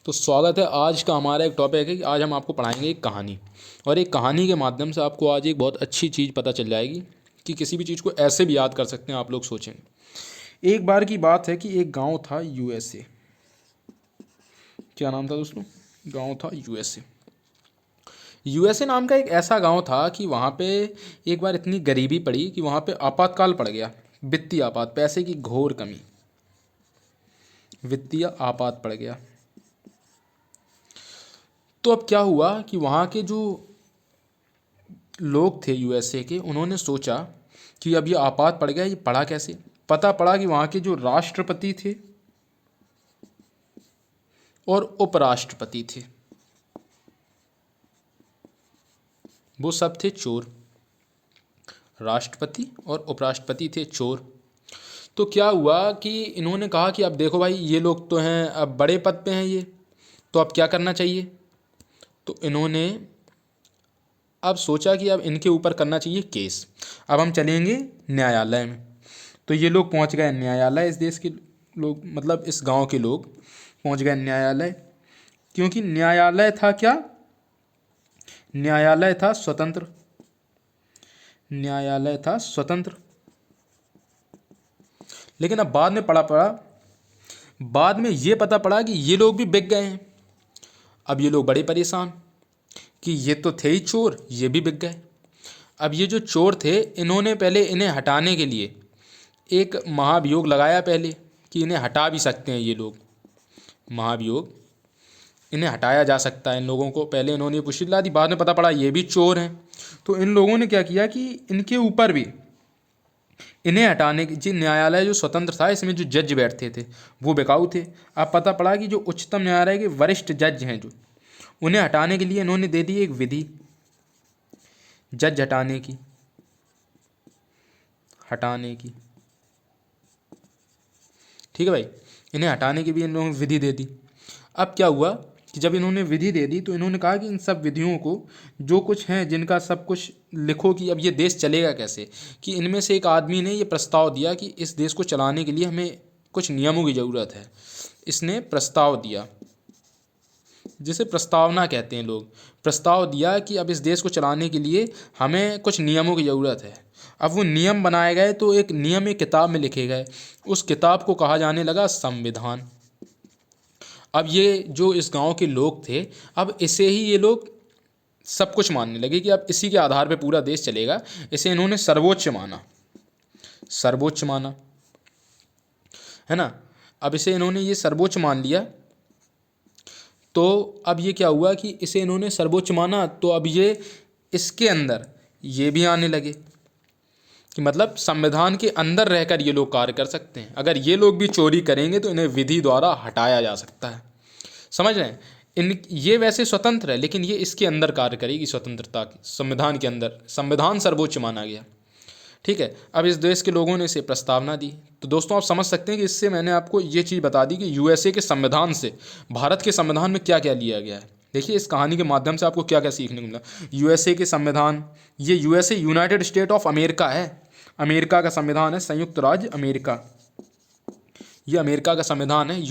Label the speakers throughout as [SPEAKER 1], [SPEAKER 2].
[SPEAKER 1] तो स्वागत है। आज का हमारा एक टॉपिक है कि आज हम आपको पढ़ाएंगे एक कहानी, और एक कहानी के माध्यम से आपको आज एक बहुत अच्छी चीज़ पता चल जाएगी कि किसी भी चीज़ को ऐसे भी याद कर सकते हैं। आप लोग सोचेंगे, एक बार की बात है कि एक गांव था यूएसए। क्या नाम था दोस्तों? गांव था यूएसए। यूएसए नाम का एक ऐसा गांव था कि वहाँ पे एक बार इतनी गरीबी पड़ी कि वहाँ पे आपातकाल पड़ गया। वित्तीय आपात, पैसे की घोर कमी, वित्तीय आपात पड़ गया। तो अब क्या हुआ कि वहाँ के जो लोग थे यूएसए के, उन्होंने सोचा कि अब ये आपात पड़ गया, ये पड़ा कैसे? पता पड़ा कि वहाँ के जो राष्ट्रपति थे और उपराष्ट्रपति थे, वो सब थे चोर। राष्ट्रपति और उपराष्ट्रपति थे चोर। तो क्या हुआ कि इन्होंने कहा कि अब देखो भाई, ये लोग तो हैं, अब बड़े पद पे हैं ये, तो अब क्या करना चाहिए? तो इन्होंने अब सोचा कि अब इनके ऊपर करना चाहिए केस। अब हम चलेंगे न्यायालय में। तो ये लोग पहुंच गए न्यायालय, इस देश के लोग, मतलब इस गांव के लोग पहुंच गए न्यायालय। क्योंकि न्यायालय था क्या? न्यायालय था स्वतंत्र। न्यायालय था स्वतंत्र। लेकिन अब बाद में ये पता पड़ा कि ये लोग भी बिक गए हैं। अब ये लोग बड़े परेशान कि ये तो थे ही चोर, ये भी बिक गए। अब ये जो चोर थे, इन्होंने पहले इन्हें हटाने के लिए एक महाभियोग लगाया पहले, कि इन्हें हटा भी सकते हैं ये लोग। महाभियोग, इन्हें हटाया जा सकता है इन लोगों को। पहले इन्होंने पुष्टि दिला दी, बाद में पता पड़ा ये भी चोर हैं। तो इन लोगों ने क्या किया कि इनके ऊपर भी, इन्हें हटाने की, जी न्यायालय जो स्वतंत्र था, इसमें जो जज बैठते थे वो बिकाऊ थे। अब पता पड़ा कि जो उच्चतम न्यायालय के वरिष्ठ जज हैं, जो उन्हें हटाने के लिए इन्होंने दे दी एक विधि, जज हटाने की। ठीक है भाई, इन्हें हटाने की भी इन लोगों ने विधि दे दी। अब क्या हुआ कि जब इन्होंने विधि दे दी, तो इन्होंने कहा कि इन सब विधियों को, जो कुछ हैं जिनका सब कुछ लिखो कि अब ये देश चलेगा कैसे। कि इनमें से एक आदमी ने ये प्रस्ताव दिया कि इस देश को चलाने के लिए हमें कुछ नियमों की ज़रूरत है। इसने प्रस्ताव दिया, जिसे प्रस्तावना कहते हैं लोग। प्रस्ताव दिया कि अब इस देश को चलाने के लिए हमें कुछ नियमों की ज़रूरत है। अब वो नियम बनाए गए, तो एक नियम एक किताब में लिखे गए। उस किताब को कहा जाने लगा संविधान। अब ये जो इस गांव के लोग थे, अब इसे ही ये लोग सब कुछ मानने लगे कि अब इसी के आधार पे पूरा देश चलेगा। इसे इन्होंने सर्वोच्च माना, सर्वोच्च माना, है ना। अब इसे इन्होंने ये सर्वोच्च मान लिया। तो अब ये क्या हुआ कि इसे इन्होंने सर्वोच्च माना, तो अब ये इसके अंदर ये भी आने लगे कि मतलब संविधान के अंदर रहकर ये लोग कार्य कर सकते हैं। अगर ये लोग भी चोरी करेंगे तो इन्हें विधि द्वारा हटाया जा सकता है। समझ रहे हैं? इन ये वैसे स्वतंत्र है, लेकिन ये इसके अंदर कार्य करेगी, स्वतंत्रता की, संविधान के अंदर। संविधान सर्वोच्च माना गया। ठीक है। अब इस देश के लोगों ने इसे प्रस्तावना दी। तो दोस्तों, आप समझ सकते हैं कि इससे मैंने आपको ये चीज़ बता दी कि यूएसए के संविधान से भारत के संविधान में क्या क्या लिया गया है। देखिए, इस कहानी के माध्यम से आपको क्या क्या सीखने को मिला। यूएसए के संविधान, ये USA United state of America है। अमेरिका का संविधान है, संयुक्त राज्य अमेरिका। ये अमेरिका का संविधान है।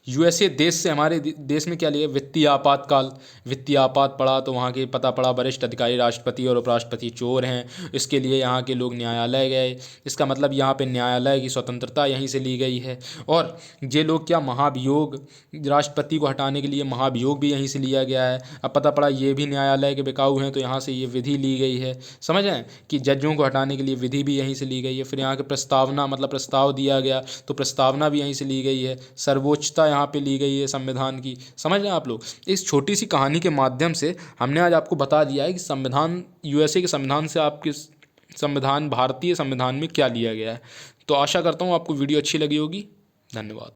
[SPEAKER 1] यूएसए देश से, हमारे देश में क्या लिया? वित्तीय आपातकाल। वित्तीय आपात पड़ा तो वहाँ के पता पड़ा वरिष्ठ अधिकारी, राष्ट्रपति और उपराष्ट्रपति चोर हैं। इसके लिए यहाँ के लोग न्यायालय गए। इसका मतलब यहाँ पे न्यायालय की स्वतंत्रता यहीं से ली गई है। और ये लोग क्या, महाभियोग, राष्ट्रपति को हटाने के लिए महाभियोग भी यहीं से लिया गया है। अब पता पड़ा ये भी न्यायालय के बिकाऊ हैं, तो यहाँ से ये विधि ली गई है। समझ रहे हैं कि जजों को हटाने के लिए विधि भी यहीं से ली गई है। फिर यहाँ के प्रस्तावना, मतलब प्रस्ताव दिया गया, तो प्रस्तावना भी यहीं से ली गई है। सर्वोच्चता यहाँ पे ली गई है संविधान की। समझ रहे हैं आप लोग? इस छोटी सी कहानी के माध्यम से हमने आज आपको बता दिया है कि संविधान, यूएसए के संविधान से आपके संविधान, भारतीय संविधान में क्या लिया गया है। तो आशा करता हूँ आपको वीडियो अच्छी लगी होगी। धन्यवाद।